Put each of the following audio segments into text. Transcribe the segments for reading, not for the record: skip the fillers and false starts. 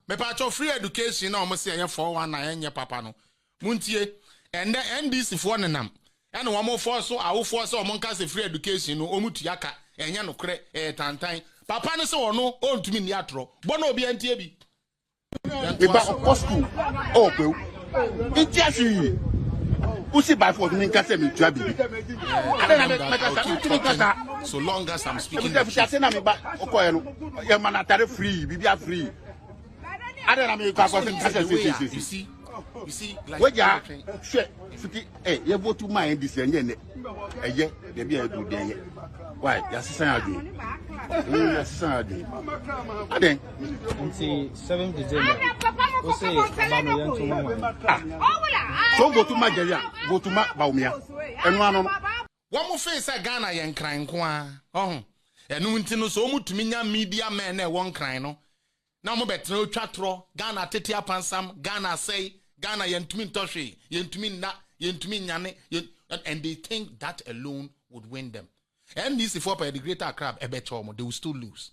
Me pacho free education na almost say 419 nye papa no. Muntie and the NDC for nenam. And one more force so I will force or monka free education no omutiaka enya no kre tantan. Papa no so no on to me niatro. Bono obi antie bi. Me ba ko school. Oh pe. Intiasi. Usi by for me nka say me tua bibi. So long as I'm speaking. You see, like what ya hey, you vote to my NDC and yeah, they be a good day. Why? Yes, Saturday. Yes, Saturday. And then, see, 7th December. We say, so go to my area, go to my Baumia. And one more face I Ghana yen crying kwa. Oh, and no intino so much media men one crying no. Now mo bet no chatro, Ghana tetia pansam, Ghana say, Ghana yen to me toshi, yen to me na, yen to me nyane, and they think that alone would win them. And this is for the greater crab, a bet they will still lose.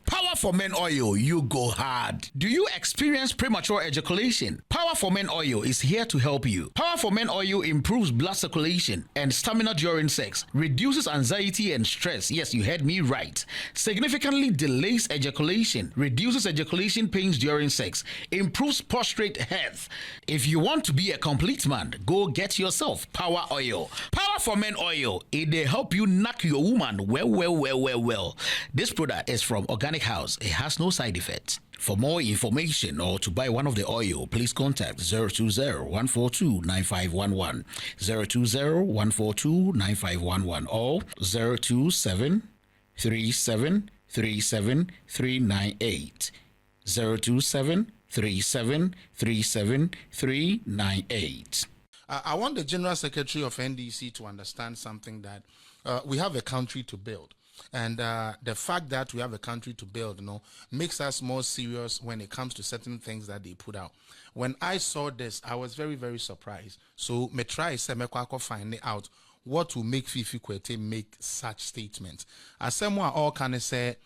Power for Men Oil, you go hard. Do you experience premature ejaculation? Power for Men Oil is here to help you. Power for Men Oil improves blood circulation and stamina during sex, reduces anxiety and stress. Yes, you heard me right. Significantly delays ejaculation, reduces ejaculation pains during sex, improves prostate health. If you want to be a complete man, go get yourself Power Oil. Power for Men Oil, they help you knock your woman well. This product is from Organic House. It has no side effects. For more information or to buy one of the oil, please contact 020-142-9511, 020-142-9511 or 027-3737-398, 027-3737-398. I want the General Secretary of NDC to understand something that we have a country to build. And the fact that we have a country to build, makes us more serious when it comes to certain things that they put out. When I saw this, I was very, very surprised. So, me try to find out what will make Fifi Kwete make such statements. As someone all can say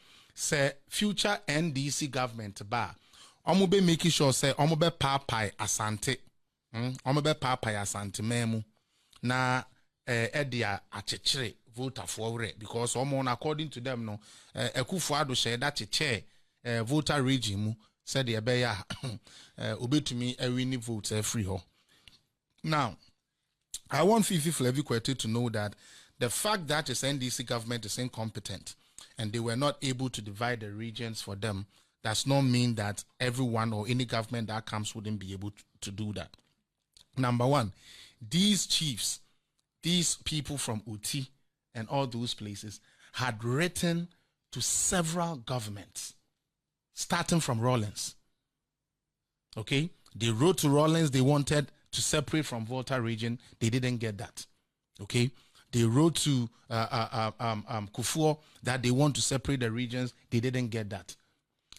future NDC government bar, omo be making sure say omo be papai asante, omo be papai asante memu na edia achechire voter for because according to them no Akufo-Addo share that chair voter regime said the beya obetumi win votes free ho. Now I want Fifi Flavie Kwete to know that the fact that this NDC government is incompetent and they were not able to divide the regions for them does not mean that everyone or any government that comes wouldn't be able to do that. Number one, these chiefs, these people from Uti and all those places had written to several governments, starting from Rawlings. Okay? They wrote to Rawlings, they wanted to separate from Volta region. They didn't get that. Okay? They wrote to Kufuor that they want to separate the regions. They didn't get that.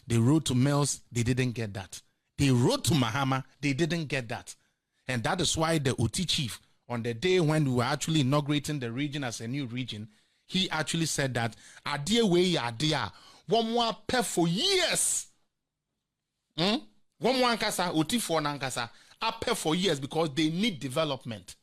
They wrote to Mills. They didn't get that. They wrote to Mahama. They didn't get that. And that is why the Uti chief, on the day when we were actually inaugurating the region as a new region, he actually said that idea way idea one more pay for years. One more ankasa Uti for nankasa a pay for years because they need development.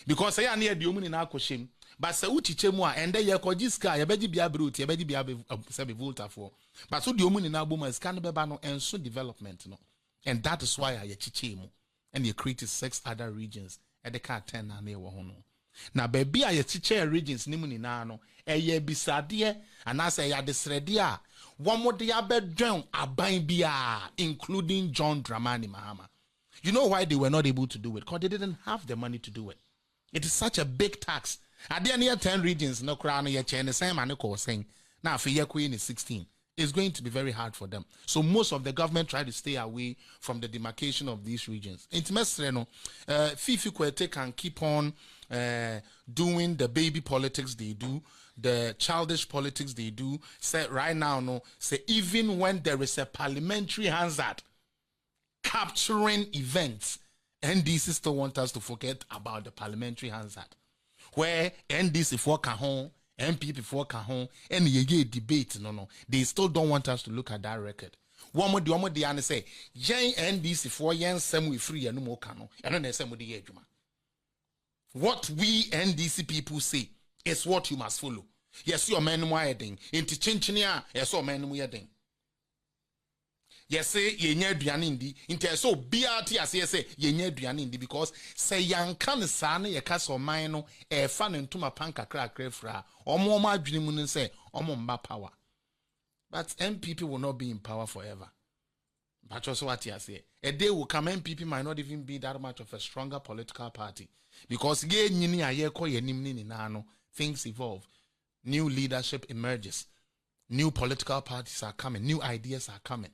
Because I near the woman in Akoshim, but se Uti chemwa and they yakojiska yabeji biabruti yabeji biabe sebi volta for. But so the woman in Abuma is kind of bebano and so development no, and that is why I chichemu and you created 6 other regions. At the car 10 na near Wahono. Now, baby, I teacher regions Nimuni Nano, a ye bisadie, and I say ya desredia. One more dia bedroom, a bia, including John Dramani Mahama. You know why they were not able to do it? Because they didn't have the money to do it. It is such a big tax. At the near 10 regions, no crown yet, and the same man saying, now for your queen is 16. It's going to be very hard for them. So most of the government try to stay away from the demarcation of these regions. Fifi Kwete can keep on doing the baby politics they do, the childish politics they do. Say right now, even when there is a parliamentary hazard capturing events, NDC still want us to forget about the parliamentary hazard. where NDC for Cajon, MPP for Cajon, and ye debate, no, they still don't want us to look at that record. One more the and say, Jane NDC for yen semi free and no more cano, and then some with the edge. What we NDC people say is what you must follow. Yes, your man wiring into Chinchinia, yes, your man wedding. Yes, say ye near Duanindi, into so BRT as ye say ye near Duanindi because say young can son ye castle mino a fan into my panka crack refra or more my dream and say or more power. But MPP will not be in power forever. But also what you say, a day will come MPP might not even be that much of a stronger political party because things evolve, new leadership emerges, new political parties are coming, new ideas are coming.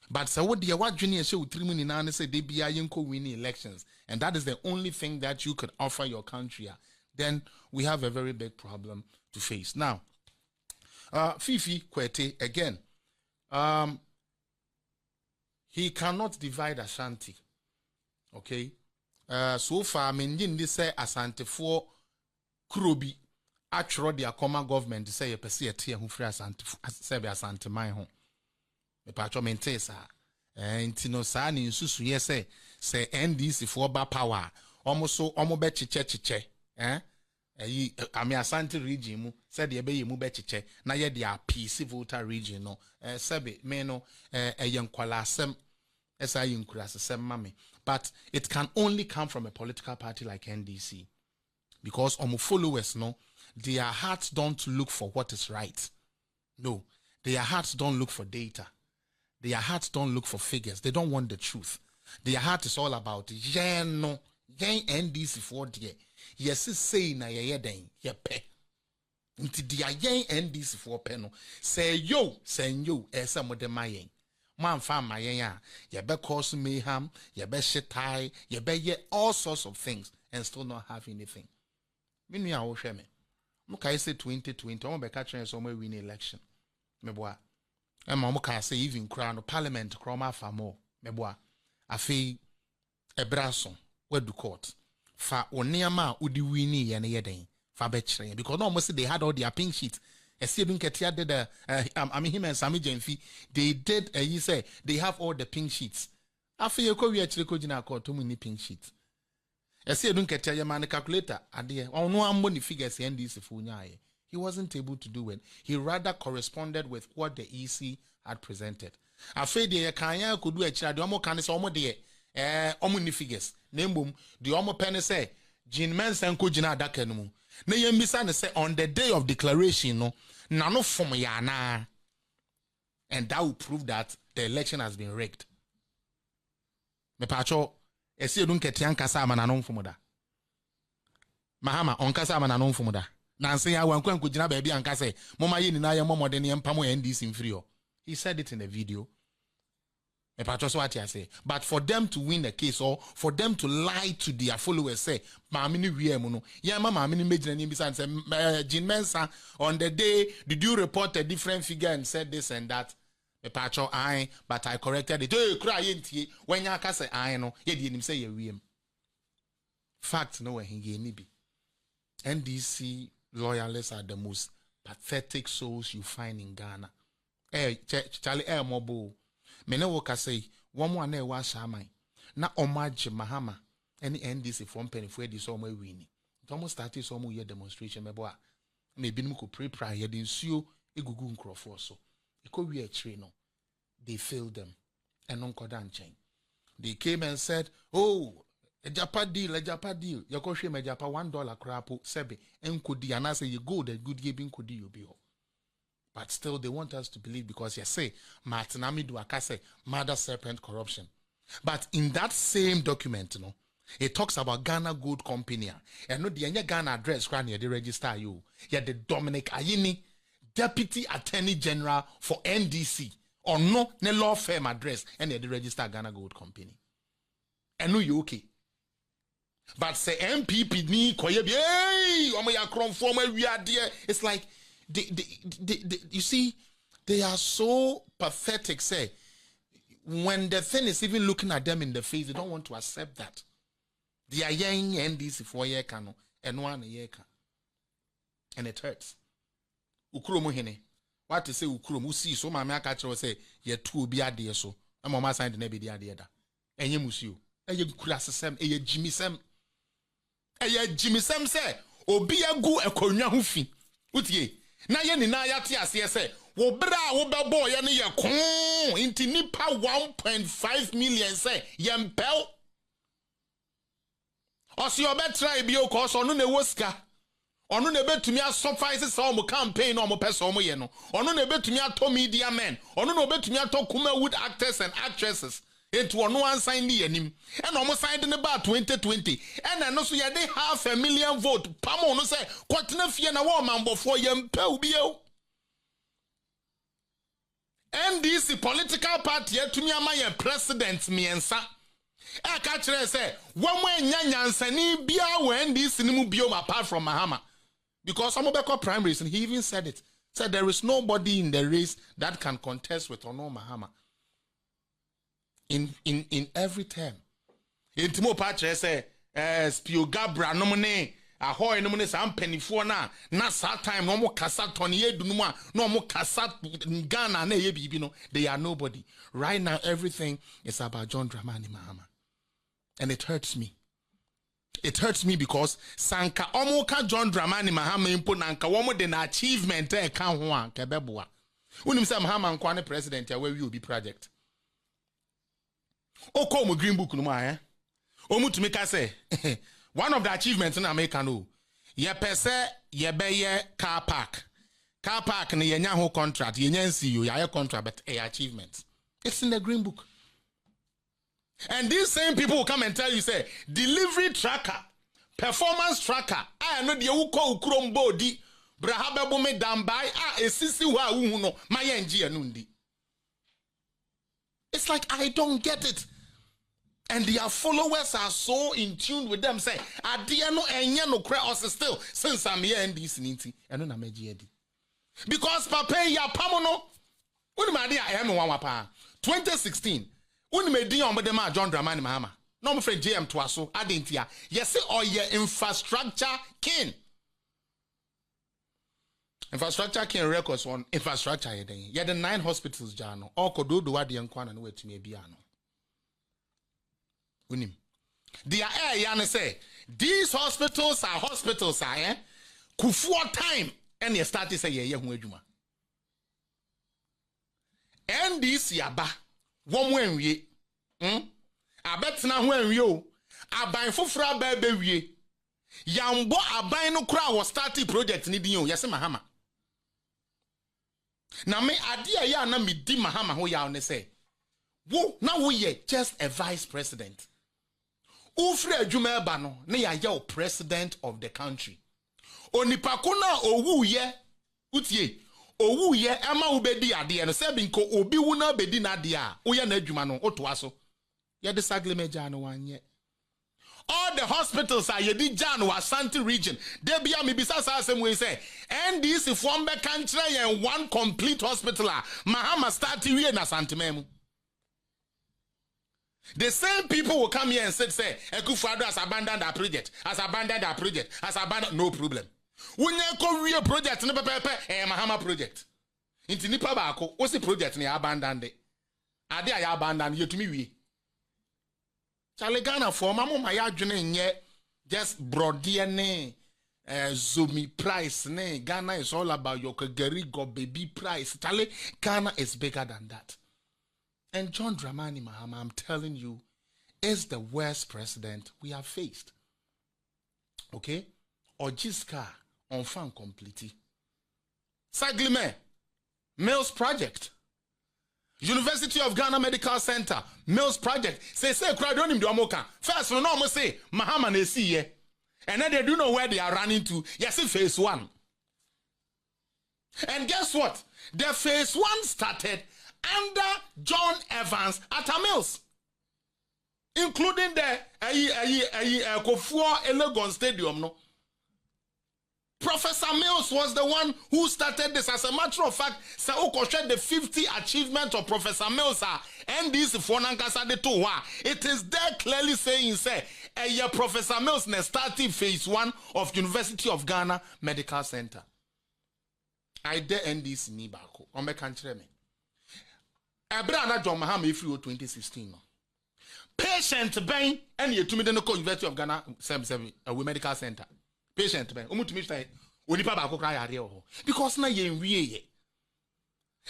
But so what the what junior show 3 million say they be winning elections, and that is the only thing that you could offer your country. Then we have a very big problem to face. Now, Fifi Kwete again. He cannot divide Ashanti. Okay. So far, Mendin this say Asante for Kurobi. Actually, the common government say a pesi a tia who free Asante my home. Me patcho mentesa. Intino sa ni susu ye say NDC for ba power. Almost so be chiche. Ami Asante region mu said ye be ye mu be chiche na ye dia PC voter region no sebe me no yenkwala asem esa yenkura asem mame. But it can only come from a political party like NDC because followers no their hearts don't look for what is right. No, their hearts don't look for data. Their hearts don't look for figures. They don't want the truth. Their heart is all about NDC for dear. Yes, say na ye den ye pe. Nti dia yen NDC for pe no. Say yo, esa mo de mayen. Man fa mayen ya. Ye be cause mayhem, ye be shitai, ye be ye all sorts of things and still not have anything. Minu ya wo hwe me. Mo kai say 2020, mo be ka tren so mo win election. Me boa. E ma mo kai say even crown parliament kroma fa mo. Me boa. Afi ebrason we do court. Fa oniama udi wini ye na yeden fa be kire because no almost they had all their pink sheet. Esebin Ketia did him and Sami Jenfi they did you say they have all the pink sheets. After you we actually ko jina court to many pink sheets. Esebin Ketia your man calculator ade on no money figures NDC fu nyae. He wasn't able to do it. He rather corresponded with what the EC had presented. After the kanya could do a child omo kan say omo de omo ni figures. Nembum, the omo penny say, Jin men senko jina dakenum. Na yembisa ne say on the day of declaration, no, nano from yana. And that will prove that the election has been rigged. Me pacho, esi edun ketian kasa ama nanon fumoda. Mahama, on kasa ama nanon fumoda. Nansi ya wankwen kujina baby ankase, mama ye ni na ye momo deni empamo NDC infrio. He said it in a video. But for them to win the case or for them to lie to their followers, say, Mamini Wiemuno, Yama Mamini Major and Imbisan say, Jin Mensa, on the day, did you report a different figure and said this and that? But I corrected it. Oh, crying when Yaka say, I know, ye didn't say you. Fact, no, he gave be. NDC loyalists are the most pathetic souls you find in Ghana. Charlie Mobo. Mene woka say one more na wa shaman na omaje mahama any NDC from penny for this so wini. It almost started so year demonstration mebo a maybe no could pray ye din suo egugu nkrofo so. Iko wi a no. They failed them and non kodan chain. They came and said, "Oh, a japa deal. You go share me japa $1 crapo sebe enkodi and I say you go the good giving kodi you be." But still, they want us to believe because you say, Martinami Duakase, murder, serpent, corruption. But in that same document, it talks about Ghana Gold Company. And no, the Ghana address, they register you. You're the Dominic Ayini, Deputy Attorney General for NDC. Or no, ne law firm address, and they register Ghana Gold Company. And no, you okay. But say MPP ni koyebi, hey, omoya krom former we are there. It's like, you see, they are so pathetic. Say, when the thing is even looking at them in the face, they don't want to accept that. They are young NDC for year cano and 1 year can. and it hurts. Ukromo hene. What to say ukromo see so my catcher say ye two be a so. I'm on my side never the idea. And ye musio. And ye crassam, a ye Jimmy Sam. A ye Jimmy Sam say, O be a go a corner hoofy. Ut ye. Na ye ni na yatia say, wo bra wo ba boy ye ye kon inti nipa 1.5 million say yempel. Osi obetra bi o ko so no na woska. Ono na betumi asofise sa o campaign o mo pese o mo ye no. Ono na betumi ato media men. Ono na betumi ato Kumawood actors and actresses. Into ono ansan ni anim. And o mo signed ne ba 2020. And no so ye dey 500,000 vote. Pamo no say kwatena fie na wo manbofo yempel bi o. NDC political party yetumi ama ye president miensa. I catch her say, one way nyansani bia when this nimu biom apart from Mahama. Because some of the primaries, and he even said it. Said there is nobody in the race that can contest with Ono Mahama. In every term. In Timo Patre say, Spio Gabra nomone, ahoy nomone sam penifo na sa time no mo kasa toniye dunuma, no mo kasa Ghana na ye bibi no. They are nobody. Right now everything is about John Dramani Mahama. And it hurts me. It hurts me because Sanka Omoka John Dramani Mahama impo nanka womo den achievement ka ho an kebeboa. Unim say Mahama nkwane president ya where we will be project. Oko mo green book no ma Omu to make us say one of the achievements in America no. Ye pese ye beye car park. Car park ni yenya ho contract, yenya NCU, ya contract but a achievement. It's in the green book. And these same people will come and tell you, say, delivery tracker, performance tracker, I know the uko ukrombo di, brahababo me dambai, esisi wa uno, mayenji anundi. It's like, I don't get it. And their followers are so in tune with them, say, adiano enya no kre us still, since I'm here in this ninti, and no meji edi. Because papa ya pamono, unimadi I am one wapa, 2016, Unimedi on the John Dramani Mahama. No, my friend JM Twaso, Adentia. Yes, or your infrastructure king. Infrastructure king records on infrastructure. You're the 9 hospitals, Jano. Or Kodo do Adi and Kwan and wait to me Biano. Unim. The air Yana say, these hospitals are hospitals, Kufuor time. And you start to say, yeah, Juma. NDC Aba. One when we, I bet now when you, I buy for fra baby. Yambo, I buy no crowd was starting project needing you. Yes, Mahama. Now, me idea ya na me di Mahama ho ya on say. Wo, now we just a vice president. Ufre Juma Bano, ne ya president of the country. Onipakuna owu ye, utie. Owu ye ama ubedi ade no se binko obi wu na bedi na ade a uye na adwuma no otoa so ye de sagle meja no wanye. All the hospitals are ye di Jano Asante region they bia me bisa sa asem we say NDC form be country and one complete hospital Mahama start we na Asante memu. The same people will come here and say Ekufuado has abandoned our project, no problem. When you go real project ni pepe Mahama project. Inti nipa ba ako o si project ni abandoned. Ade ya abandoned yetumi wi. Chale Ghana for mama ma ya dwene nye just brodier ne Zomi price ne. Ghana is all about your Kagari go baby price. Chale Ghana is bigger than that. And John Dramani Mahama, I'm telling you, is the worst president we have faced. Okay? Ojiska enfant complete. Saglime, Mills Project. University of Ghana Medical Center, Mills Project. Say crowd on him do amoka. First no no say Mahama na see ye. And then they do know where they are running to. Yes, phase 1. And guess what? The phase 1 started under John Evans at a Mills. Including the Kofuor Elegon Stadium, no. Professor Mills was the one who started this. As a matter of fact, the 50 achievement of Professor Mills are NDC for Nankasa de Towa. It is there clearly saying, say, Professor Mills na starting phase 1 of University of Ghana Medical Center. I de NDC ni bako. Ombe kanchire me. Ebra na John Mahama ifri 2016 no. Patient ben and ye tumi de no University of Ghana Medical Center. Patient ben. Omu tumi say onipa bako kra yare ho. Because na ye nwie ye.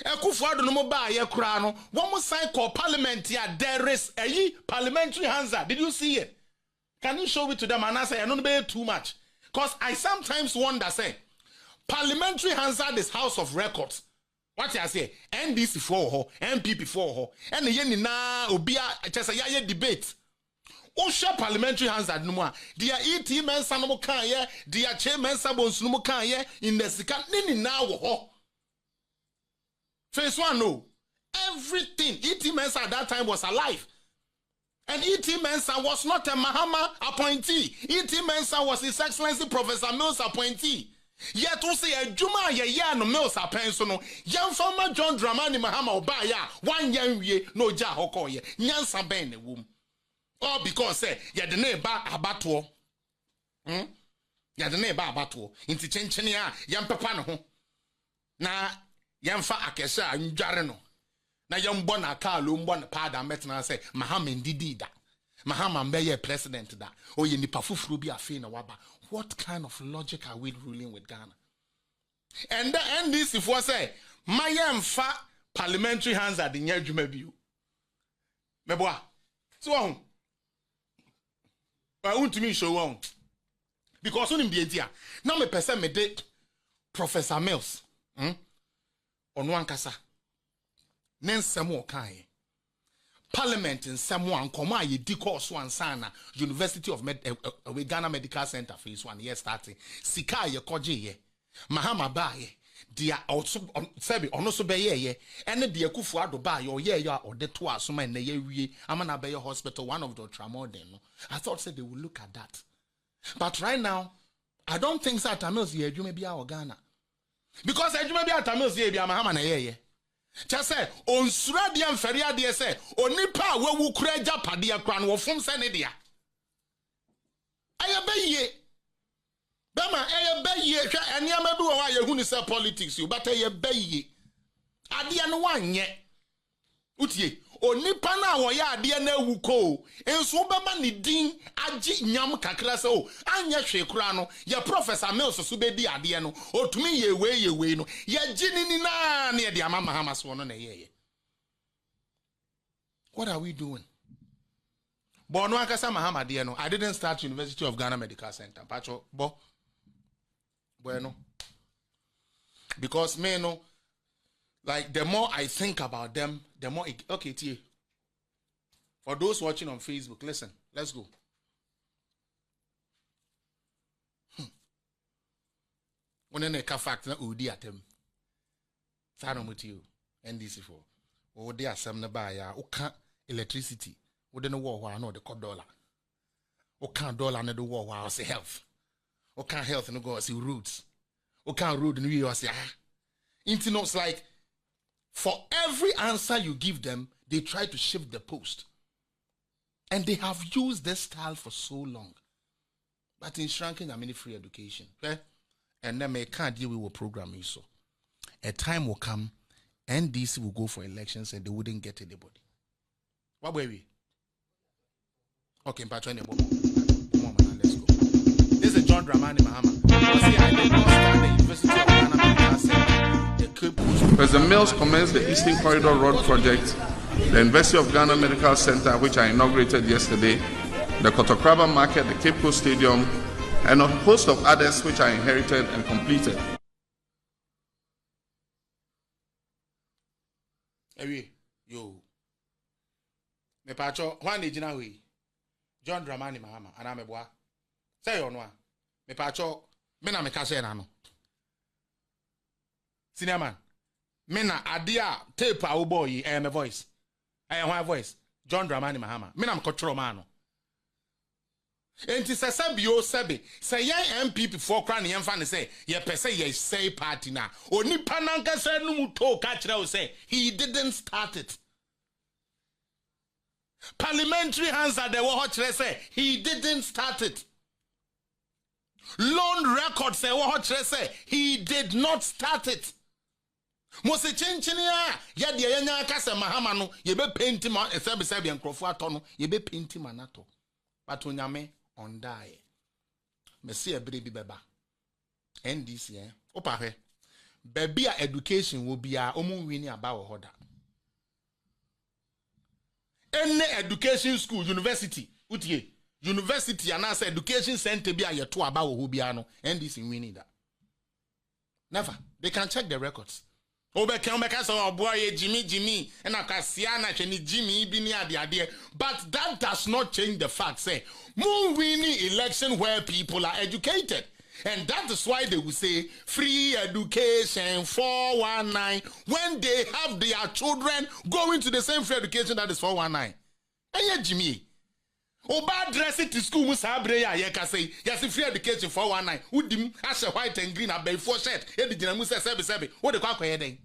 Ekufuado no mo ba ye kra no, one mo sign call parliament ya there is a parliamentary Hansa. Did you see it? Can you show it to them? And I say I don't be too much. Because I sometimes wonder say parliamentary Hansard is House of Records. What I say? NDC for her, MPP for her, and the yenina obia just a ya debate. Osha parliamentary Hansard no more. Dia ET men sanomo kan ye, dia chairman sabons no kan ye in the second nini na wo. Phase 1 no. Everything ET Mensa at that time was alive. And E.T. Mensa was not a Mahama appointee. E.T. Mensa was His Excellency Professor Mills appointee. Yet we say a Juma ya no Mills appointee. Young former John Dramani Mahama Obaya 1 year no ja hokoye. Nyansa ben ne wom. All because say ya de ne ba abato. Ya de ne ba abato. Inti chenchene a yam papa ne ho. Na yamfa akesa ndware no. Na yambo na kalo mbo na pada metna say Mahama ndidi da. Mahama mbeye president da. Oye nipa fufuru bi afi na waba. What kind of logic are we ruling with Ghana? And the NDC for say mayamfa parliamentary hands at the nya dwuma biu. Meboa. So on. I want to me show on. Because on him the idea. Now me person me de Professor Mills. Ono ankasa. Nensemo kai. Parliament in Samoan Koma ye course one sana University of Ghana Medical Center phase 1 year starting. Sika ye koje ye. Mahama ba ye. Dia also sebi ono so be ye. Ene dia Kufuado ba ye ya or de to asoma na ye wie amana be hospital one of the ultramodern no. I thought said they will look at that. But right now I don't think that Tamils ye adwuma bia o Ghana. Because adwuma bia Tamils ye bia Mahama na ye. Just say on Suradia and Feria de say onipa we wu kura japadia kran wo fom se ne dia ayabe ye bema ayabe ye hwa eniama bi wo wa ye hunu say politics you but ayabe ye ade no wanye utie onipa na wo ya ade na ewuko enso bema ne din agi nyam kakra se o anya hwe kura no ye Professor Mills so be di ade no otumi ye we no ye ginini na na de ama Mahama so no na ye. What are we doing? But no akasa Mahama de no I didn't start University of Ghana Medical Center pacho bo bueno because me no like the more I think about them, the more okay, T. For those watching on Facebook, listen, let's go. When they fact na udi atem. Sarum with you, NDC for. O they are some na buy ya oka electricity. O de no war no the $1. O can dollar na the war say health. O can health no go see roots. O can road no you say ah. It's like for every answer you give them, they try to shift the post. And they have used this style for so long. But in shrinking, I mean free education. Okay? And then they can't deal with programming. So a time will come, NDC will go for elections and they wouldn't get anybody. What were we? Okay, let's go. This is John Dramani Mahama. I did not start the University of Ghana Medical Center. President Mills commenced the Eastern Corridor Road Project, the University of Ghana Medical Center, which I inaugurated yesterday, the Kotokraba Market, the Cape Coast Stadium, and a host of others which I inherited and completed. Yo, me pacho, one ejina we, John Dramani Mahama, and I'm a boy. Say on one, me pacho, me na me kase na no. Senior man, mena adia tape a boy my voice. I am my voice. John Dramani Mahama. Mena mkotro mano. Enti se bio sebe. Se yan MPP for kran yan fan say ye pese ye say party na. Oni pananka se no muto ka kire o say he didn't start it. Parliamentary answer the what say he didn't start it. Loan record say what say he did not start it. Mose chenchenia ya de yanya kasa mahama no ye be paint ma esebesebe enkrofo ato no ye be paint manato. But onyame on die. Me see ebere bi beba. NDC opa hwe. Baby education will be a omu wini about hoda. Any education school, university, utie, university and as education center be a yeto about hubiano, NDC winning that. Never. They can check the records. Boy, Jimmy, and Akasiana, Jimmy, but that does not change the fact, say, more winning election where people are educated. And that is why they will say free education 419 when they have their children going to the same free education that is 419. And yet, Jimmy, Oba dress it to school musabre ya yeka say yes free education 419. Udim ashe white and green abey four shirt. What the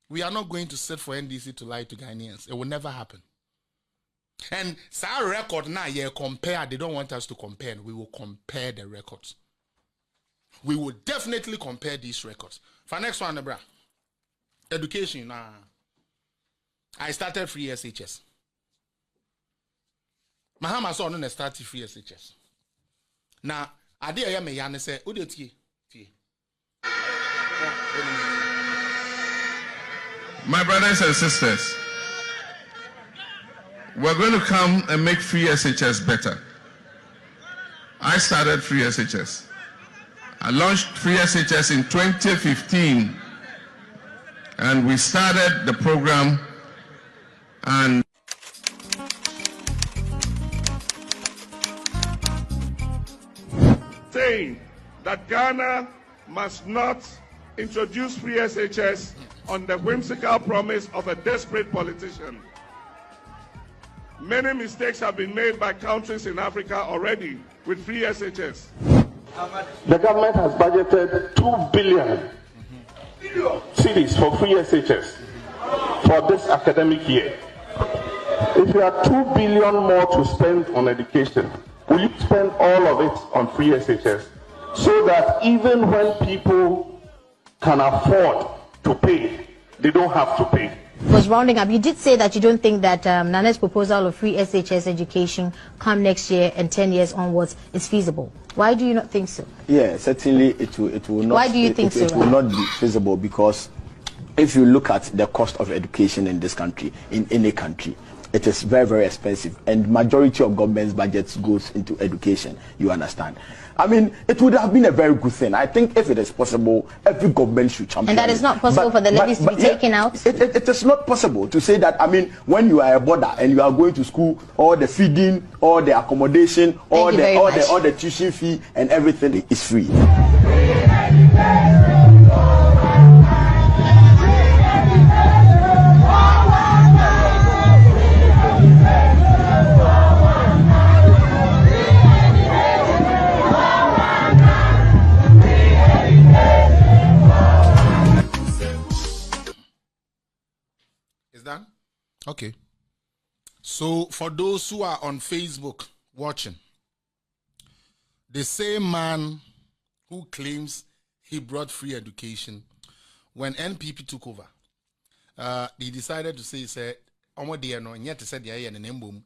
we are not going to sit for NDC to lie to Ghanaians. It will never happen. And our record now, yeah, compare. They don't want us to compare. We will compare the records. We will definitely compare these records. For next one, bro. Education. I started free SHS. Mahama saw no started free SHS. Now, I did hear me Yana say, "Who did you?" My brothers and sisters, we're going to come and make free SHS better. I started free SHS. I launched free SHS in 2015, and we started the program and saying that Ghana must not introduce free SHS on the whimsical promise of a desperate politician. Many mistakes have been made by countries in Africa already with free SHS. The government has budgeted 2 billion cedis for free SHS for this academic year. If you have 2 billion more to spend on education, will you spend all of it on free SHS so that even when people can afford to pay, they don't have to pay? Was rounding up, you did say that you don't think that Nane's proposal of free SHS education come next year and 10 years onwards is feasible. Why do you not think so? Yeah, certainly it will not. Why do you think so? It will not be feasible because if you look at the cost of education in this country, in any country, it is very, very expensive, and majority of government's budgets goes into education. You understand? I mean, it would have been a very good thing. I think if it is possible, every government should champion. And that is not possible for the levies to be taken out? It is not possible to say that, I mean, when you are a boarder and you are going to school, all the feeding, all the accommodation, all the tuition fee and everything is free. Okay. So for those who are on Facebook watching, the same man who claims he brought free education, when NPP took over, they decided to say,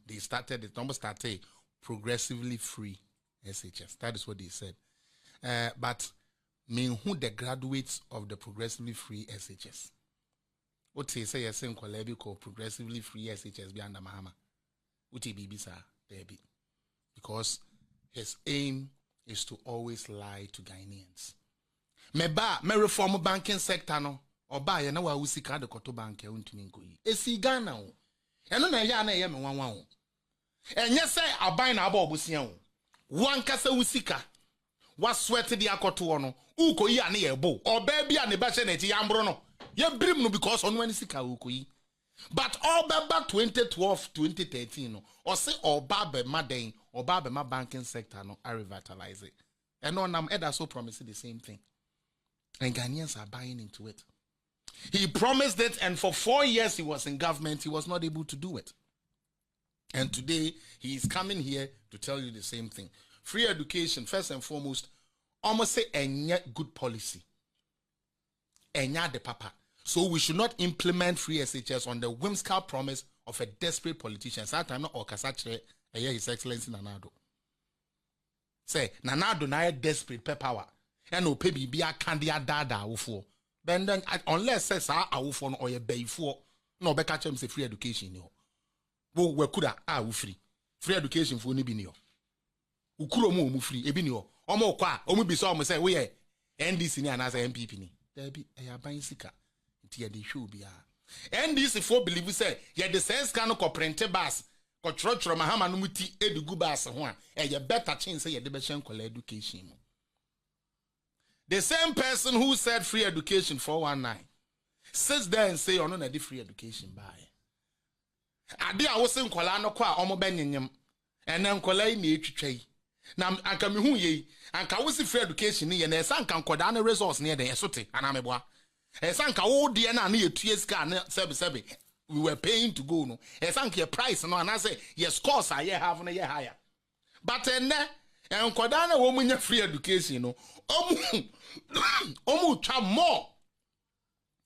they started, it almost started progressively free SHS. That is what they said. But who the graduates of the progressively free SHS? What say same collab called progressively free SHS beyond the Mahama? Uti bibi sir, baby. Because his aim is to always lie to Ghanaians. Me reform banking sector no. Oba ye na wa usika de koto bank e untumi nkoyi. Esi Ghana o. Eno na ya na ye me wanwan o. Enye say aban na aba obusia o. Wankasa usika. Wa sweat di akoto no. Ukoyi ane ye bo. Oba bia ne ba hye na ti yambro no. Ye brim no because on when sika ukoyi. But all baba 2012 2013 no. Or say oba be maden, oba be ma banking sector no I revitalize it. And on nam eda so promise the same thing. And Ghanaians are buying into it. He promised it, and for 4 years he was in government, he was not able to do it. And today, he is coming here to tell you the same thing. Free education, first and foremost, almost say a good policy. The papa. So we should not implement free SHS on the whimsical promise of a desperate politician. That time not Okasache, His Excellency Nanado. Say, Nanado na desperate pe power. And no pay be a candia dada awufo. Then unless says awufo or a bay for no be catch him say free education yo. We could have free education for Nibinio. Ukuro mu free, ebinio. Omo kwa, omu be so say we NDC and as MPP ni. There be a bicycle. Tia de show be NDC for believe say ye the sense can no print bus. Ko trotro mahama no muti edugu bus ho a e better chance say ye de be shen kola education. The same person who said free education 419 sits there and say ono na the free education buy. Ade a wo se nkola no kwa omo benyem ene nkola yi na etwitwai na anka me hu ye anka wo se free education ni ye na esa anka nkoda na resource ne de yesote ana meboa esa anka wo de na na yetue ska na sebe we were paying to go no esa anka your price no ana say yes course I have na ye higher but ene nkoda na wo munya free education no omu twa more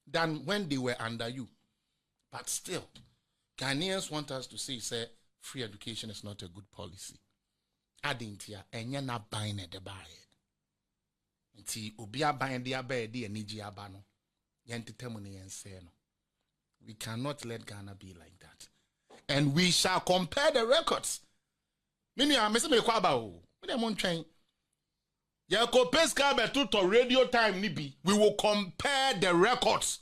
than when they were under you. But still Ghanaians want us to say free education is not a good policy. Adding here, and you're not buying it, the buy it. Until Ubia buying the abed, the Niji Abano, Yantitemuni and Seno. We cannot let Ghana be like that. And we shall compare the records. Many are missing me kwabao. We don't want train. Yako Pesca Betuto radio time nibi. We will compare the records.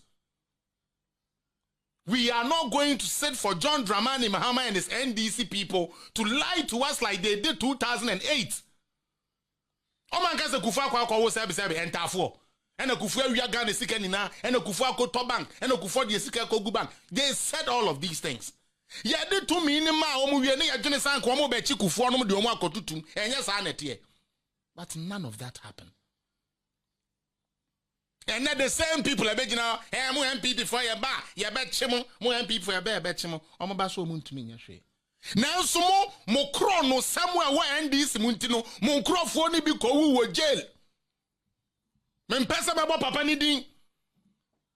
We are not going to sit for John Dramani Mahama and his NDC people to lie to us like they did 2008. Oman kase kufa kwa wo sebe entafo. Ena kufu wi Ghana sika nina, ena kufu akoto bank, ena kufu de sika kogu bank. They said all of these things. Ye de to me ni ma omu wie ne ye dwene san ko omu be chi kufu no de omu akotutum. Enye sa na tie. But none of that happened. And then the same people are begging now, hey, mo MP for your bar, ya bet chimo, mo MP for your bear bet chimo, or my basso moon to me, yashe. Now, so mo chrono somewhere where NDC Muntino, mo crofoni because we were jail. Men pesa babo papa niding.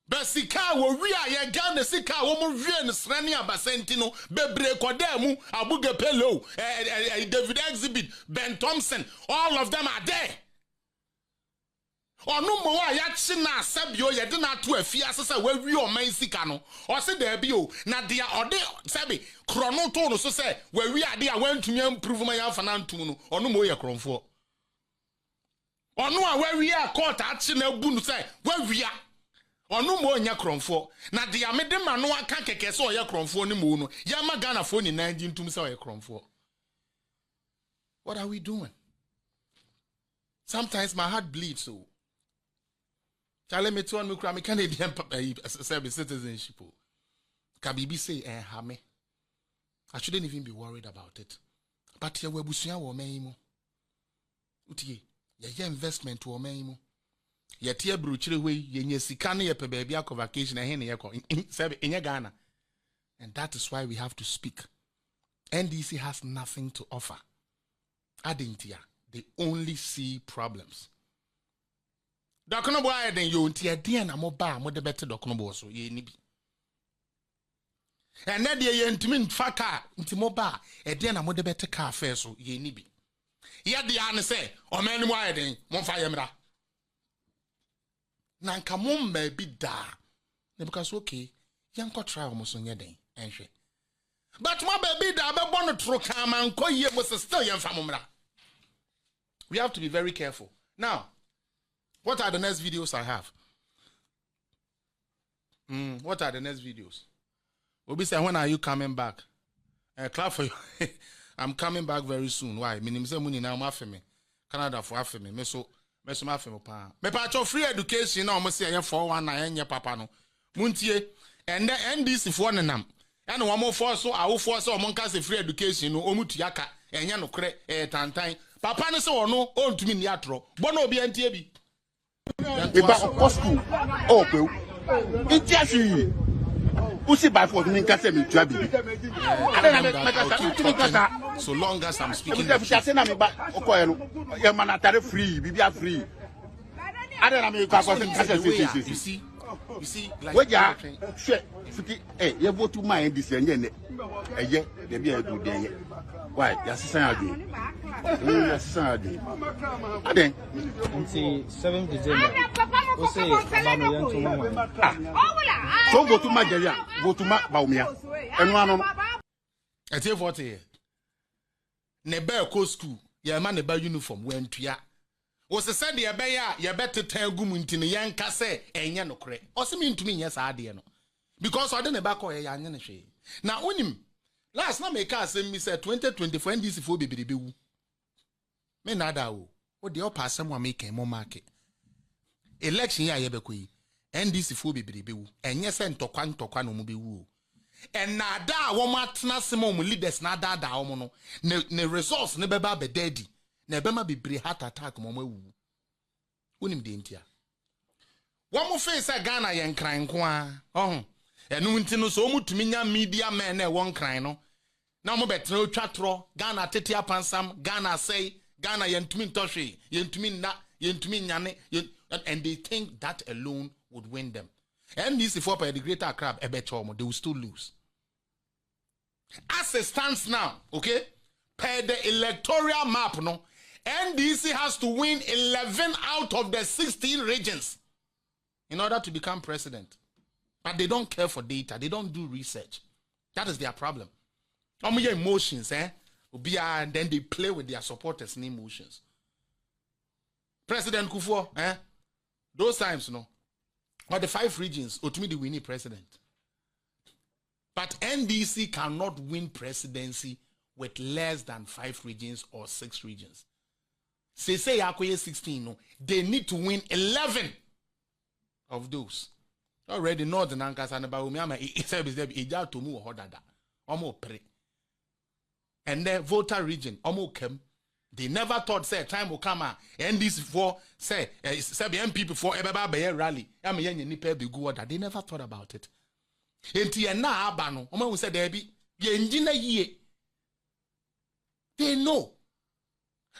Besika wo we are ya Ghana sika wo mo vie srani abasentino bebre kodemu abuge pelo David Exhibit Ben Thompson all of them are there. Onu mo wa ya chi na asabio ye de na to afia sesa we wi o man sika no o se da bi o na dia ode sabi krono to no so se we wi ade a wantumi improve man ya fa na ntum no onu mo ye kronfo onu a we wi a court a chi na bu no se we wi a onu mo nya kronfo na dia me de ma no aka keke se o ye kronfo ni mo no ya ma Ghana fo ni nan di ntum se o ye kronfo. What are we doing? Sometimes my heart bleeds so. Chale me tuan me kura me Canadian service citizenship. Kabibi say hame. I shouldn't even be worried about it. But ya webusuya wo meimo. Utie, ya investment wo meimo. Ya tie bruchire we ye sika na ye pe baabi akọ vacation na he na ye ko sebe enye Ghana. And that is why we have to speak. NDC has nothing to offer. Adintia, they only see problems. Dokono boy den yo ntia den na mo ba mo de bete dokono bo so ye ni bi. And na de ye ntimi nfa ka nti mo ba e den na mo de bete ka fa so ye ni bi. Ye de an se o mani mo aye den mo fa ye mra. Na nka mo mba bi da. Na because okay, yanko try mo so nye den enhwe. But mo ba bi da be bono tro ka man ko ye mo still ye mfa mo mra. We have to be very careful. Now, what are the next videos I have? What are the next videos? Obi say, when are you coming back? Clap for you. I'm coming back very soon. Why? Minim say money now me. Canada for me. Me so me pa. Me pa cho free education na omo say 419 yen papa no. Muntie and the NDC for nenam. And one more for so awo for so omo nka say free education no omu tuaka enye no kre tantan. Papa no say ono ontumi ni atro. Bono obi antie bi. Eba school. Oh, Intiasi. Usi by force me kase me tua bibi. So long as I'm speaking. If you say na me ba okoye no, your man atare free, bibi are free. I don't know You see, like what ya shit. You vote to my NDC and then they be a good day. Why? Yes, Saturday. Yes, Saturday. I think 7 December. We say Abano young to mama. So vote to my Jalia, vote to my Baumia. And one I tell you what here. Nebe ko school, ya man nebe uniform went to ya. Was a said ya beya, ya better tell gumuntin yan kase, and yan no cre. Or some to me, yes, I did no. Because I didn't back or a young she. Now, when him last night, make us send me said 2024 NDC for baby. Me nada o. What the upper someone make a more market. Election ya yebekui. NDC for baby. And yes, and tokwan no mubi woo. And nada womatna simon leaders nada da omono. Ne resource ne beba be daddy. Ne bema be bre heart attack momo wu. Unim de ntia. One more face a Ghana yen crying kwa. Oh. And no so mutumi nya media men e won crying no. Na mo betro twatro Ghana tetia pansam Ghana say Ghana yentumi ntoshe yentumi na yentumi nyane and they think that alone would win them. And this for the greater crab ebechomo they will still lose. As it stands now, okay? Per the electoral map no, NDC has to win 11 out of the 16 regions in order to become president. But they don't care for data. They don't do research. That is their problem. Emotions, and then they play with their supporters' emotions. President Kufuor, those times, but the 5 regions, ultimately we need president. But NDC cannot win presidency with less than 5 regions or 6 regions. Say Akoye 16, no, they need to win 11 of those. Already Northern Ankas and Baumia, it's to move hodada, almost pre. And the voter region, almost came. They never thought, say, time will come. And this for, say, MPP for Ebaba rally. I mean, nipe be good. They never thought about it. Enti na abano, Oma said, Debbie, ye engineer ye. They know.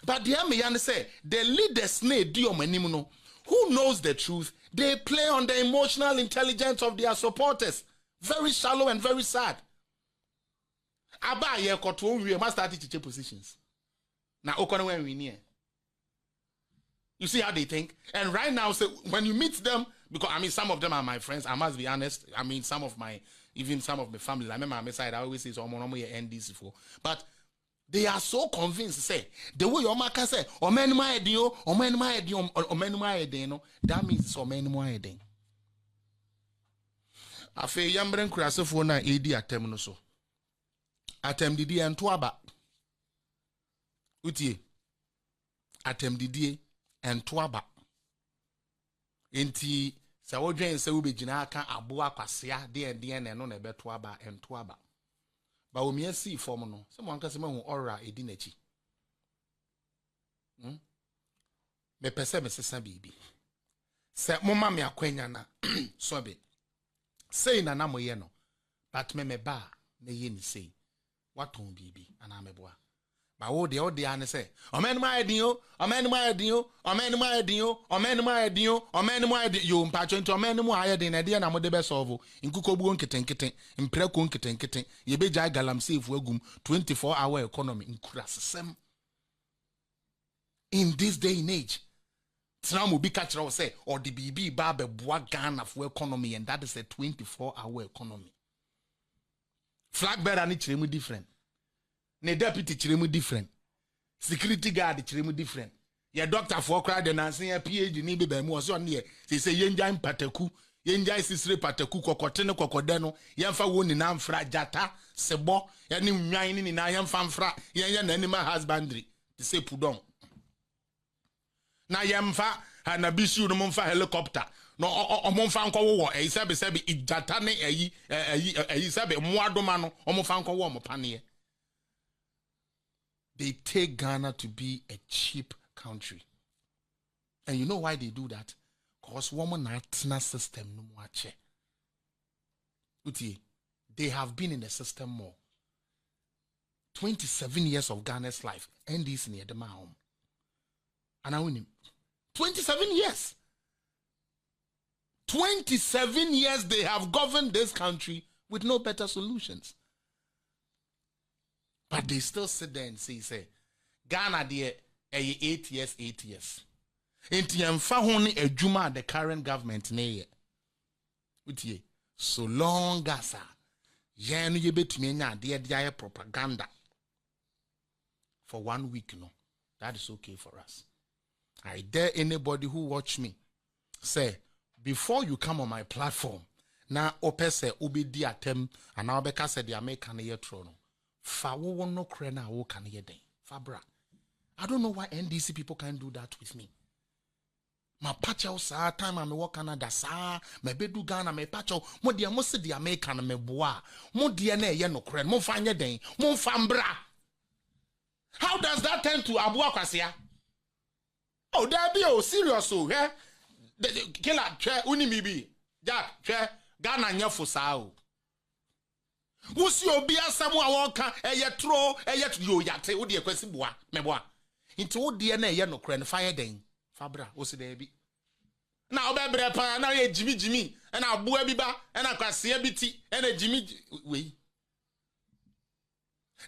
But the Amiyan say, the leaders need Diomenimuno. Who knows the truth? They play on the emotional intelligence of their supporters. Very shallow and very sad. Aba ye koto we must start teaching positions. Now okona when we near. You see how they think? And right now, so when you meet them, because I mean some of them are my friends, I must be honest. I mean some of my family. I remember on my side, I always say so NDC for. But they are so convinced, say, the way your marker say, that means so many more edin. I feel Yambren Crasofona AD attem no so. Attem Didi and Tuaba. Utie. Attem Didi and Tuaba. Inti Sawojan Saubi Jinaka Abua Pasia, dear and no nebe Tuaba and Tuaba. But we may see formal. Someone can say, aura a dinechi. Me perceive Mrs. Baby. Say, Mamma mia quenyana, sobe. Say na moyeno, but me ba, me yen say, what on baby, and I'm a boy. But oh, the old Diana say, O man my dio, O man my dio, O man my dio, O man my dio, O man my dio, patron to a man more higher than a dear number the best of in Kukobu kitten, in Precon kitten, ye be jai galam safe wegum 24-hour economy in Kurasem. In this day and age, Tram will be catcher or say, or the BB barber bois gun of economy, and that is a 24-hour economy. Flag bearer and it's different. Ne deputy chiremu different. Security guard chiremu different. Your doctor for crowd and answering a PhD ni be mo so ne. Say yenja mpateku, yenja sisire pateku kokotene kokodeno, yemfa woni na mfra jata, sebo, yani nwan ni na yemfa mfra, yenya na animal husbandry. They say pudon. Na yemfa na bisu no mfa helicopter. No omomfa nko wo e sebe ijata ne eyi sebe moadoma no omomfa nko wo mo pane. They take Ghana to be a cheap country. And you know why they do that? because woman na system no mwache. Uti, they have been in the system more. 27 years of Ghana's life, NDC near the home. And I win him. 27 years. 27 years they have governed this country with no better solutions. But they still sit there and say, Ghana there, 8 years. Inti yamfa honi ejuma the current government ne ye. So long as yenu ye betumi nya de propaganda for 1 week, no, that is okay for us. I dare anybody who watch me say, before you come on my platform, na opese ubidi atem and now beka said the American ye trono. Fa wo no krena wo kan ye den. Fabra. I don't know why NDC people can do that with me. Ma pacho sa time I me work Canada sa me bedu Ghana me pacho mo dia mo se the American me boa mo dia na ye no kren mo fa nye den mo fa mbra. How does that turn to Abu Akwasia? Oh, that be serious so eh? Killer che unimibi Jack che Ghana nyefo sa o. Wusi obi asam a wonka eye tro eye yo yate wo de kwasi boa me boa. Nti wo de na eye no kren fire den. Fabra, osi there be. Na obebre pa na ye jimi na aboa bi ba na kwase bi ti na jimi we.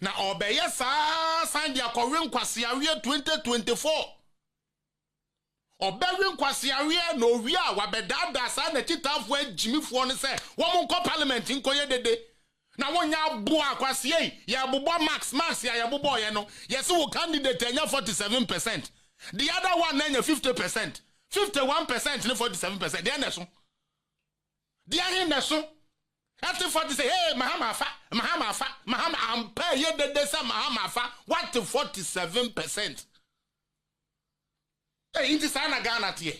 Na obeye sa san dia kọwe nkwase awie 2024. Obewe nkwase awie na owie a wabedada sa na titafo jimifo ne se wo mo nko parliament nkoye dede. Na wonya aboa kwase ye abobo max ya abobo ye no. Yes wo candidate enya 47%. The other one then 50%, 51%, and 47%. They are so. They are so. After 40 say, hey, Mahama, I'm paying the same Mahama, what to 47%? Hey, in this Ghana here.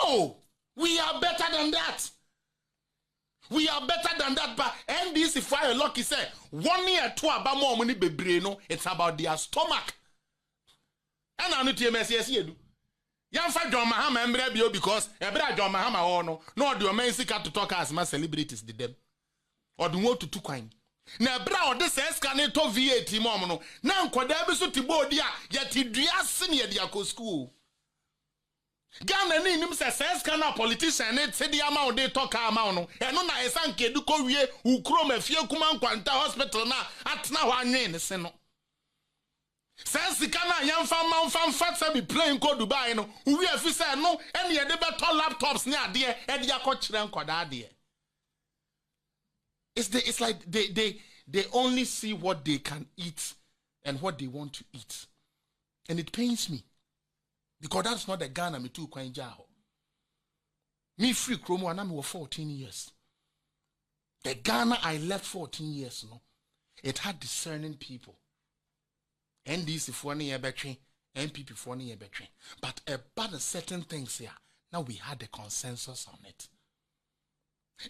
No, we are better than that. We are better than that. But NDC fire lucky say 1 year, 2 about more money be brain. It's about their stomach. And I know TMS do. Yamfa John Mahama embre because ebra John Mahama or no the men seek to talk as my celebrities did them. Or the want to two coin. Na bra or this escane to VAT mom no. Na nkwada bi so tibo dia yet duase ne dia ko school. Ghana ni nim se escane politician ne se dia ma de talk ama no. E no na esanke du ko wie ukro mafie kuma nkwanta hospital na atna ho anwen ne se no. Sense kana yamfa manfa say be playing code Dubai no we afi say no ene ye de beto laptops ne ade e de akokire nkoda ade. It's like they only see what they can eat and what they want to eat. And it pains me. Because that's not the Ghana me too kwan jaho. Me free chromo and I'm 14 years. The Ghana I left 14 years no. It had discerning people. NDC for any between NPP for any between. But about certain things here, now we had a consensus on it.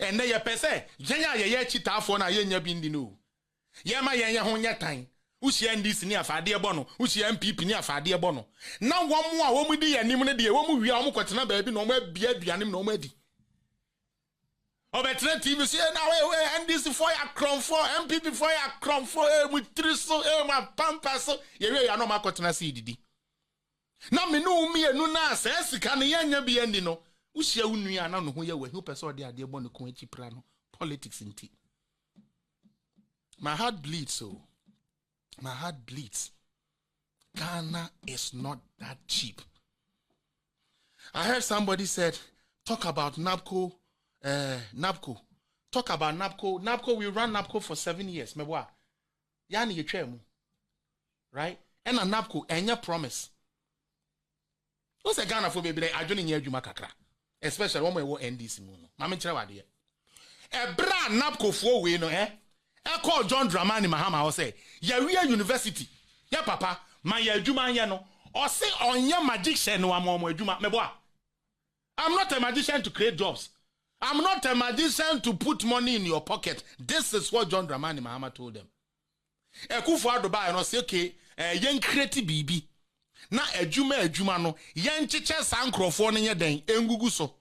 And then you say, Jenya ye chita for na ye bindi no. Yema ye honya time. Ushi NDC ni afade bono, ushi MPP ni afade bono. Now one more wo mu di anim ne de wo mu wi a wo kwetena ba bi no mo bia aduane no mo adi. Obetre TV say na we NDC for ya crom for MPP for ya crom for mu triso ma pampa so ye we ya no makotena se didi. Na me no mi enu na se sika ne yanya bi andi no. Ushia unua na no ho ye we hu pese ode ade bo no ko achi pra no politics nti. My heart bleeds so. My heart bleeds. Ghana is not that cheap. I heard somebody said talk about NABCO. Talk about NABCO, we ran NABCO for 7 years. Meboa. Yani yechemu. Right? And a NABCO, enya promise. What's a Ghana for baby? I don't need you makakra. Especially when we were NDC muno. Mama chira wadi. E bra NABCO for we no I call John Dramani Mahama or say, Yaria University. Ya papa, my yajuma yano. Or say on your magician no amomo juma meboa. I'm not a magician to create jobs. I'm not a magician to put money in your pocket. This is what John Dramani Mahama told them. Ekufu Dubai and say, okay, yen create BB. na adwuma no yenchiche sa nkrofo no nye den engugu so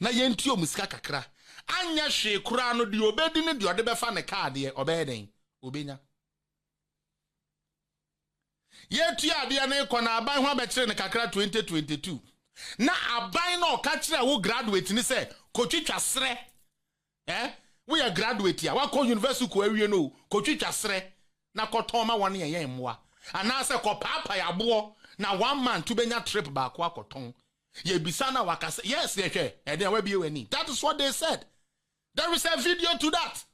na yenti omusika kakra anya hwe kura no de obedi ne de ode befa ne card ye obeden obenya yetu ade na iko na aban ho abekire ne kakra 2022 na aban na okakire wo graduate ni se kotwitwa sre we are graduate ya wa ko university ko awie no kotwitwa sre na kotoma won ye mmoa ana se ko papa ya bo na 1 man to benya trip back akoton ye bisa na wakase yes ye hwe e dey we be wani. That is what they said. There is a video to that.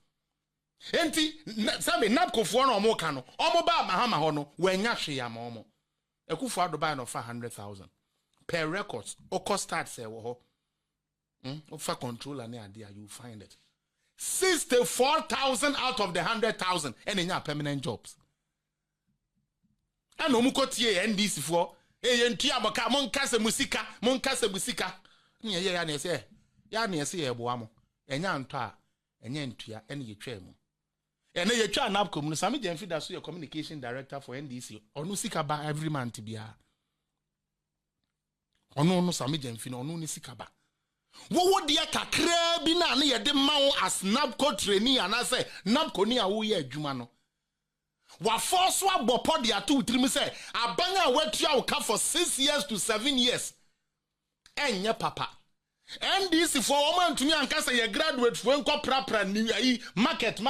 Enti sabe napkofo na omo ka no omo ba mahama ho no wanya hwe ya ma omo ekufo adoba no 500,000 per records o cost start say wo ho for controller na ade you find it 64,000 out of the 100,000 and enya permanent jobs. And omukotie NDC for yentu amoka monkase musika nye ya na ese ye boa mo enya nto a enya ntua ene yetwa mu ene yetwa napcom no same Jemfi da so your communication director for NDC onu sika ba every month bia onu no same Jemfi no onu ni sika ba wo de kakra bi na ne yede mawo as napco trainee anase napco ni a wo ye adwuma no wa force wa bopo de atu trim say abanya watua uka for 6 years to 7 years enye papa NDC for woman to me ankasa ye graduate for enko prapra ni yi market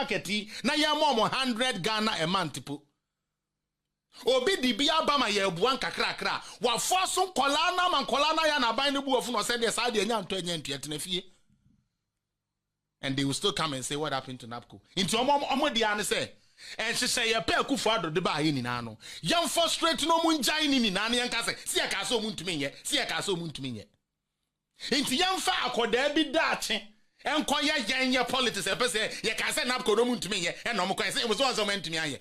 na ya mo 100 Ghana a month po obi di bia bama ye buan kakra wa force nkola na ya na ban ne buofu no say de sa de nya nto nya ntua fie. And they will still come and say what happened to Napco into omo dia ne say and she say, "Pe Akufo Addo de ba yi ni na no. Yam frustrate no munjai ni na na yanka say, "Si aka so muntumi nye, si aka so muntumi nye." Inti yam fa akoda bi daache. Enko ye yenye politics e pe say, "Ye ka say Napco no muntumi nye." E no mo kwa say, "E so so muntumi anye."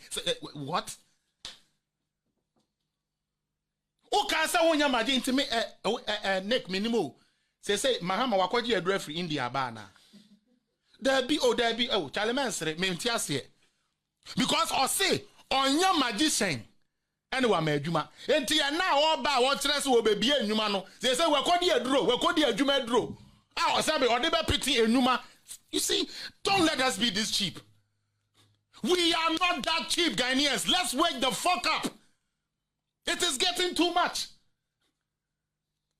What? O ka say wonya maje intimi Nick minimo. Say Mahama wakwaji adura free India ba na. There be Charlie Mansere me ntiase. Because or say on your magician anyway madjuma enti ya na oba wo kire se wo bebi enuma no they say we kodi adwuma dro ah o say be ode be pity enuma. You see, don't let us be this cheap. We are not that cheap, Ghanaians. Let's wake the fuck up. It is getting too much.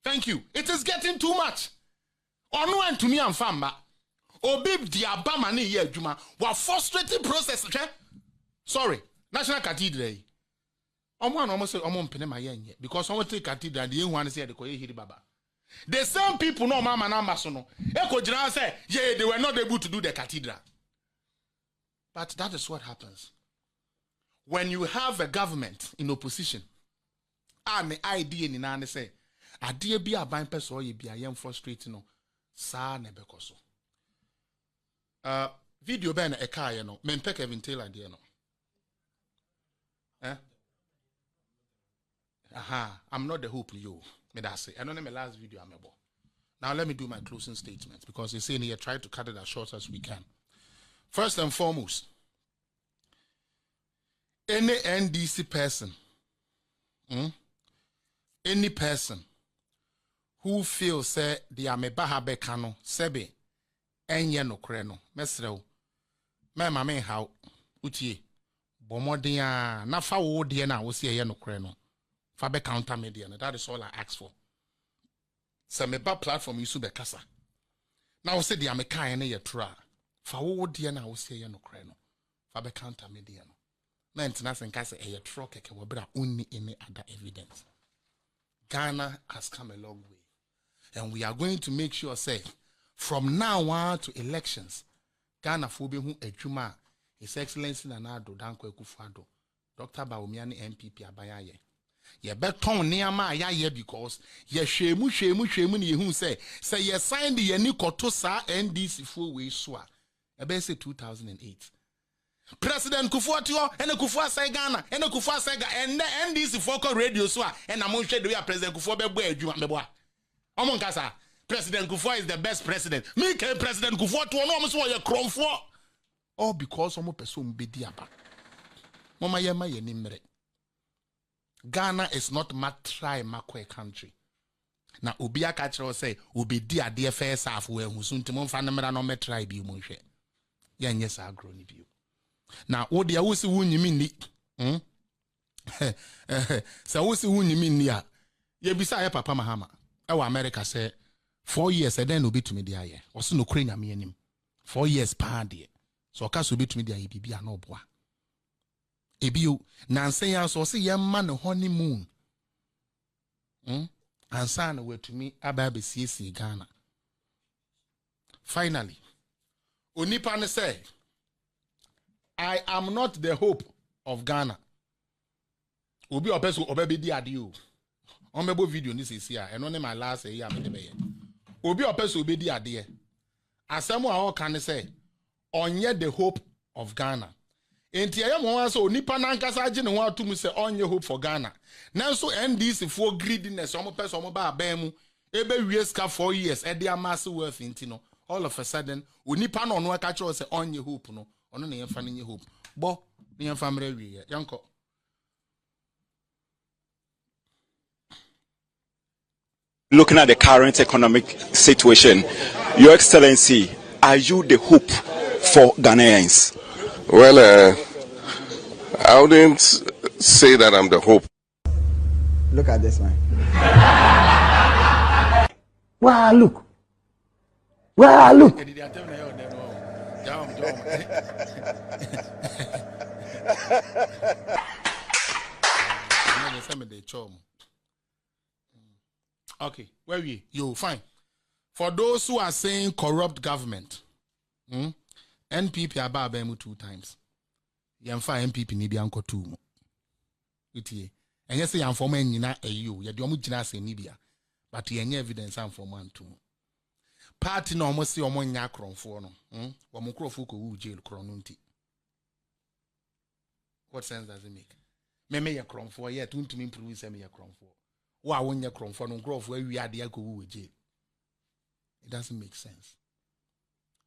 Thank you. It is getting too much. Onu and to me and famba obi dia bama ni ye adwuma wa frustrating process. Sorry, National Cathedral. Omo say omo mpene ma yenye because omo take cathedral the one say the koye hiri baba. The same people no mama na maso no. Eko jira say yeah they were not able to do the cathedral. But that is what happens when you have a government in opposition. And the idea ni na say adie bi aban peso ye bi ayem frustrating no sa na bekoso. Video ben e kaa ye no mempe Kevin Taylor de no. I'm not the hope you. Me that say. I don't know my last video I'm about. Now let me do my closing statements because they say here try to cut it as short as we can. First and foremost, any NDC person, any person who feels say they are me bahabe kano sebe enye no kreno mesrew me mame how utie bomodia na fa wo de na wo se ye no kreno fa be counter media. That is all I ask for. So me ba platform you be kasa na wo se de ameka na ye tra fa wo de na wo se ye no kreno fa be counter media no na ntina sen kasa e ye tro keke wo bra onni any other evidence. Ghana has come a long way and we are going to make sure say from now on to elections, Ghana fobe hu adwuma His Excellency Nana Addo Dankwa Akufo Addo, Dr. Bawumiani MPP abayaye. Ye beton neama ayaye because ye hwemu ni hu say ye signed ye ni koto sa NDC fo we so a ebe say 2008. President Kufuor ene Kufuor say Ghana ene Kufuor say and NDC fo ko radio so a na mo hwe de we President Kufuor be bo adwuma me bo a. Omo nkasa President Kufuor is the best president. Me can President Kufuor to no so ye kromfo. All because omo person be di aba. Mama ye ma ye nimre. Ghana is not matry makwe country. Na obi aka kire say obi di ade first half we hu so ntimo mfa namra no metry bi mu hwe. Ya nye sa agro ni bi. Na wo de wo si wunyimi ni. Sa wo si wunyimi ni a ye bisa ye papa Mahama. E wa America say 4 years e den obi tumi de aye. Wo so no kura nyame anim. 4 years pa de. So ka so obi tumi de aye bibia na oboa. Ebio nansen ya so se ye ma no honeymoon. Ansa na wetumi aba be siesie Ghana. Finally, onipa ne say, I am not the hope of Ghana. Obi opeso obabe di ade o. On mebo video ni sisi a eno ne my last year me be ye. Obi opeso obe di ade. Asemo a o kan say, onye the hope of Ghana. Enti ya mo so onipa nankasa age ne ho atum se onye hope for Ghana. Nanso NDC for greediness omo person omo ba aban mu ebe wie ska 4 years e dey mass wealth enti no all of a sudden onipa no no aka kire se onye hope no ono ne yemfa ne hope bo ne yemfa mra wie yanko. Looking at the current economic situation, Your Excellency, are you the hope for Ghanaians? Well, I wouldn't say that I'm the hope. Look at this man. Wow, look. Wow, look. Okay, where we? You fine. For those who are saying corrupt government, NPP ababemu 2 times. Yamfa NPP ni bi anko 2 mo. Itie. Enye se yamfoma nyina ayo, ye de omo gina se ni bia. But yenye evidence amfoma anto. Party na omo se omo nya kronfo no. Omo krofo ko wu jail kron no nti. What sense does it make? Me ye kronfo ye tuntumi improve se me ye kronfo. Wa wonye kronfo no krofo awi ade ya ko wu jail. It doesn't make sense.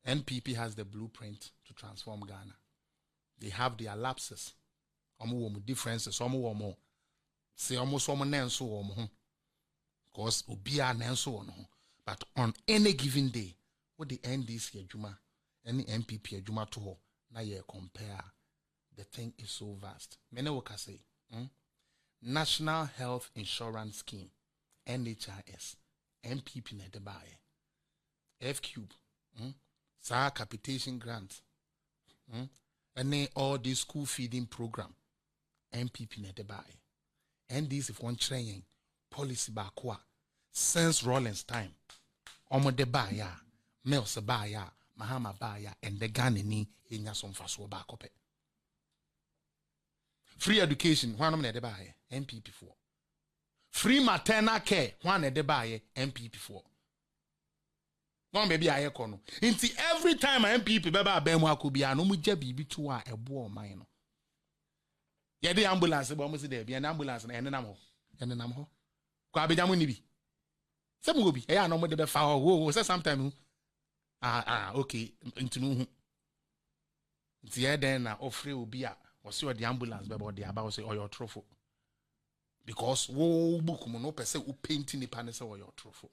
NPP has the blueprint to transform Ghana. They have their lapses. Omo differences. Omo say almost woman nenso womo. Because obia nenso wono. But on any given day, what the NDC adwuma, any MPP adwuma to ho, na ye compare. The thing is so vast. Many will say, National Health Insurance Scheme, NHIS, MPP na de bae. F cube, sa capitation grant, and all this school feeding program, MPP na de bae. NDC for one training policy bakwa since Rollins time. Omo de bae, Mills bae, Mahama bae, and the Ghana ni inya som faso ba kope. Free education, one de bae, MPP for. Free maternal care, one de bae, MPP for. One baby I kono. Inti every time a MPP beba abemu akobia no mu gya bibi to a ebo o man no. Ye de ambulance bo mo se de bia na ambulance na enenam ho. Enenam ho. Kwa abegya mo ni bi. Se mo obi e ya no mo de be fa ho. Wo se sometime okay ntinu hu. Nti ye den na ofre obi a o se o de ambulance beba o de aba o se o your trofo. Because wo book mo no pese o paint ni pa ne se o your trofo.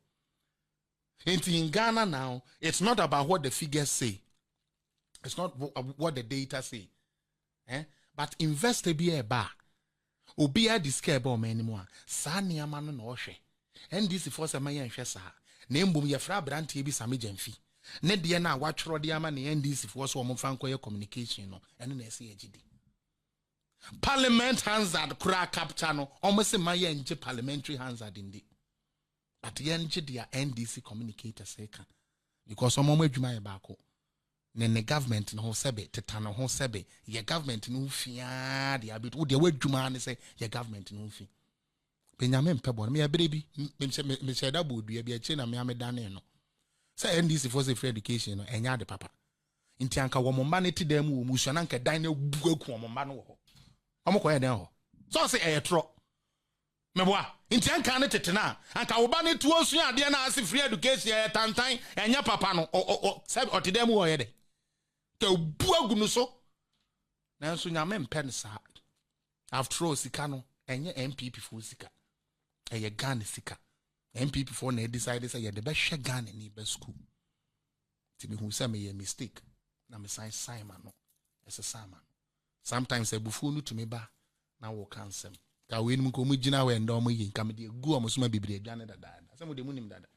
In Ghana now, it's not about what the figures say. It's not what the data say. But invest be a bar. Obi a discare about me anymore. Sa niyama no na ohwe. NDC for se maye nhwe sa. Na mbom ye fra brant ye bi same jamfi. Ne de na watworo de ama na NDC for so mo fan koye communication no. Eno na ese agidi. Parliament Hansard kura capture no. Omo se maye nje parliamentary Hansard indi. But yenje dia NDC communicator seka because omo adwuma ye baako ne government no sebe teta no ho sebe ye government no fia dia bit wo dia wadwuma ne se ye government no fi Benjamin pebo me ebere bi me sheda bodua bi achi na me amedane no say NDC for free education no enya de papa nti anka wo momba ne ti dem wo musu na anka dan na buaku wo momba no wo omo koye den ho so say eyetro meboa nti anka ne tetena anka wo ba ne tuo su ade na ase free education tantan enya papa no sabe otidem wo ye de ke buagu no so nanso nyame mpen sa after all sika no ɛnyɛ MPP for sika ɛyɛ Ghana sika MPP for na decide say the best share Ghana ni best school ti me hu say me mistake na me sign ma no ɛsɛ sama sometimes ebufu no to me ba na wo cancel ka we nim ko mu gina we ndo mo yi nka me de gu o mo soma bibire adwane dada asem de mu nim dada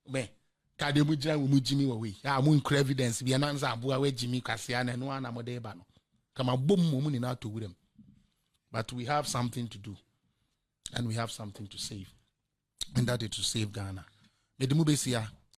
me ka de mu gina wo mu jimi wo we a mu incre evidence bi na nza aboa we jimi kwase na no ana mo de ba no kama bom mo ni na to wurem. But we have something to do and we have something to save, and that is to save Ghana. Medimu besia